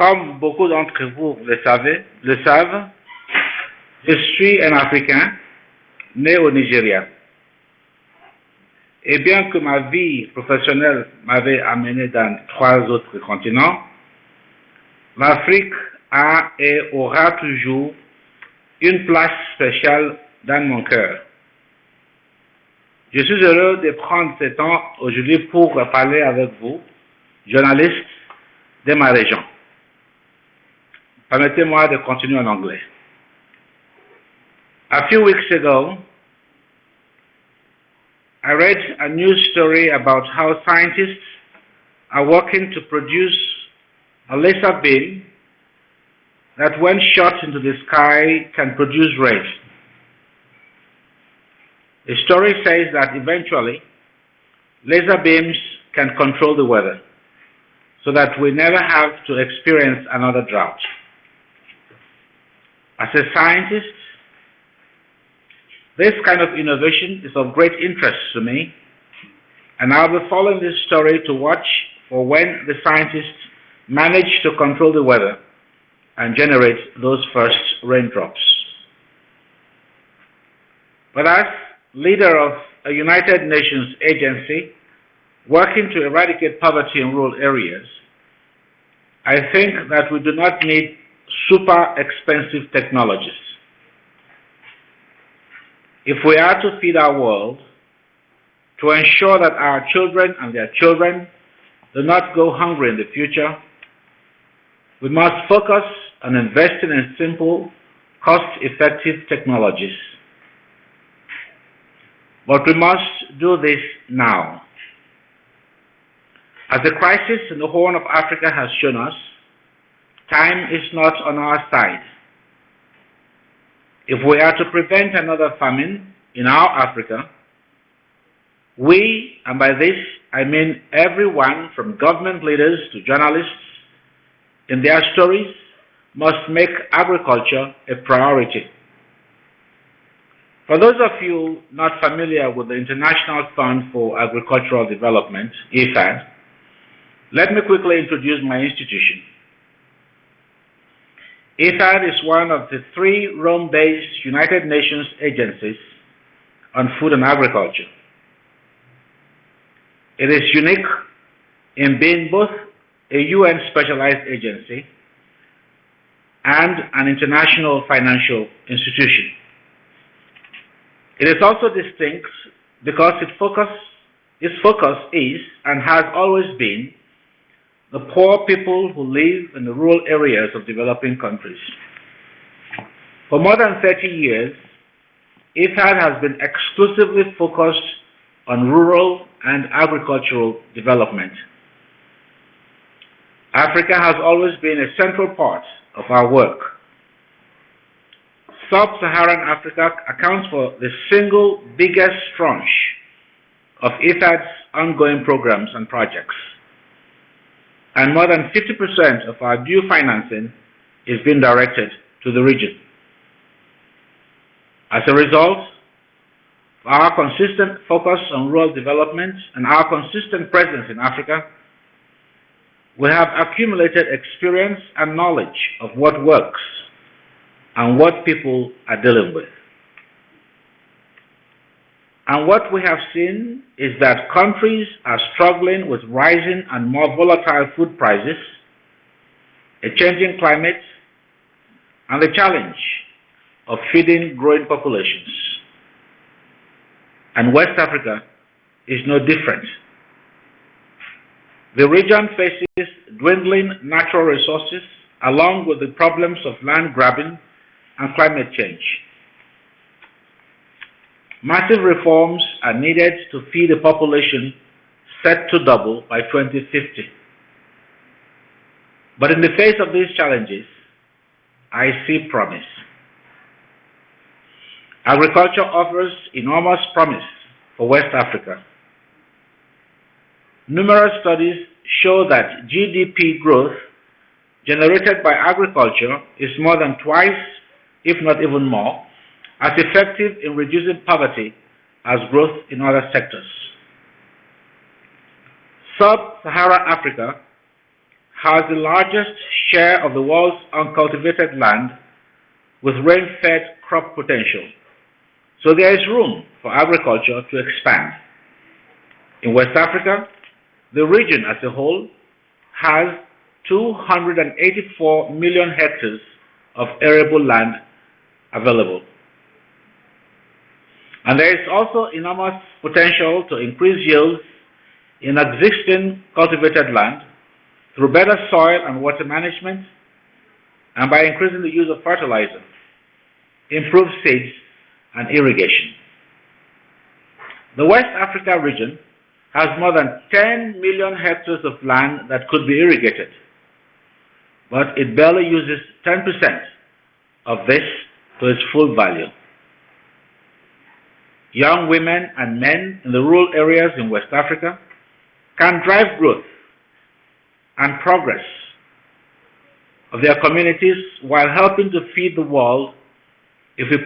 Comme beaucoup d'entre vous le savent, je suis un Africain né au Nigeria. Et bien que ma vie professionnelle m'avait amené dans 3 autres continents, l'Afrique a et aura toujours une place spéciale dans mon cœur. Je suis heureux de prendre ce temps aujourd'hui pour parler avec vous, journalistes de ma région. Permettez-moi de continuer en anglais. A few weeks ago, I read a news story about how scientists are working to produce a laser beam that when shot into the sky can produce rain. The story says that eventually laser beams can control the weather so that we never have to experience another drought. As a scientist, this kind of innovation is of great interest to me, and I'll be following this story to watch for when the scientists manage to control the weather and generate those first raindrops. But as leader of a United Nations agency working to eradicate poverty in rural areas, I think that we do not need super expensive technologies. If we are to feed our world, to ensure that our children and their children do not go hungry in the future, we must focus on investing in simple, cost-effective technologies. But we must do this now. As the crisis in the Horn of Africa has shown us, time is not on our side. If we are to prevent another famine in our Africa, we, and by this I mean everyone from government leaders to journalists, in their stories must make agriculture a priority. For those of you not familiar with the International Fund for Agricultural Development, IFAD, let me quickly introduce my institution. IFAD is one of the 3 Rome-based United Nations agencies on food and agriculture. It is unique in being both a UN specialized agency and an international financial institution. It is also distinct because its focus is and has always been the poor people who live in the rural areas of developing countries. For more than 30 years, IFAD has been exclusively focused on rural and agricultural development. Africa has always been a central part of our work. Sub-Saharan Africa accounts for the single biggest tranche of IFAD's ongoing programs and projects, and more than 50% of our due financing is being directed to the region. As a result, our consistent focus on rural development and our consistent presence in Africa, we have accumulated experience and knowledge of what works and what people are dealing with. And what we have seen is that countries are struggling with rising and more volatile food prices, a changing climate, and the challenge of feeding growing populations. And West Africa is no different. The region faces dwindling natural resources along with the problems of land grabbing and climate change. Massive reforms are needed to feed a population set to double by 2050. But in the face of these challenges, I see promise. Agriculture offers enormous promise for West Africa. Numerous studies show that GDP growth generated by agriculture is more than twice, if not even more, as effective in reducing poverty as growth in other sectors. Sub-Saharan Africa has the largest share of the world's uncultivated land with rain-fed crop potential. So there is room for agriculture to expand. In West Africa, the region as a whole has 284 million hectares of arable land available. And there is also enormous potential to increase yields in existing cultivated land through better soil and water management and by increasing the use of fertilizer, improved seeds, and irrigation. The West Africa region has more than 10 million hectares of land that could be irrigated, but it barely uses 10% of this to its full value. Young women and men in the rural areas in West Africa can drive growth and progress of their communities while helping to feed the world if we